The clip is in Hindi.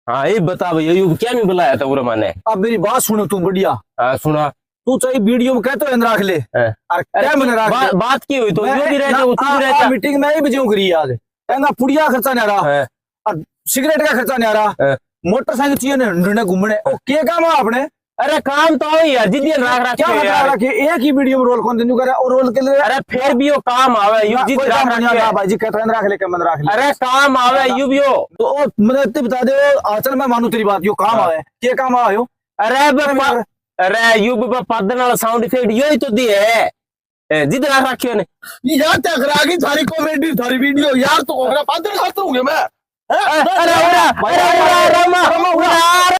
हाँ ये बता भैया, यू क्या नहीं बुलाया था उरमा ने? अब मेरी बात सुनो तू बढ़िया। हाँ सुना। तू चाहे वीडियो में कहते रख ले। हाँ। और क्या मैंने रख ले? बात की हुई तो मैं- जो भी रहते ना, वो तू भी रहता। मीटिंग में ही बजे करी आज कहना पुड़िया खर्चा नहीं आ रहा हाँ, और सिगरेट का खर्चा नहीं आ रहा, हाँ। मोटरसाइकिल चाहिए ढूंढने घूमने। ओ के काम है आपने? अरे काम तो हो यार, जिद्दी राख क्या के खतरा यार। रखे एक ही वीडियो में रोल कंटिन्यू करे और रोल के लिए अरे फिर भी वो काम आवे यू जिद कोई राख काम नहीं के। आता भाई जी, कहते रख ले, कैमरा रख ले। अरे काम आवे यू भी हो। तो ओ मुझे इतने बता दे, आचल मैं मानू तेरी बात, यो काम हाँ। आवे के काम आयो? अरे यू भी पद नाल साउंड इफेक्ट यो ही तो दी है, जिद राख रखियो ने यार क्या करा की थारी कॉमेडी थारी वीडियो यार, तो ओकरा पादर खाता हूं मैं। अरे उड़ा, अरे उड़ा, रमा, उड़ा।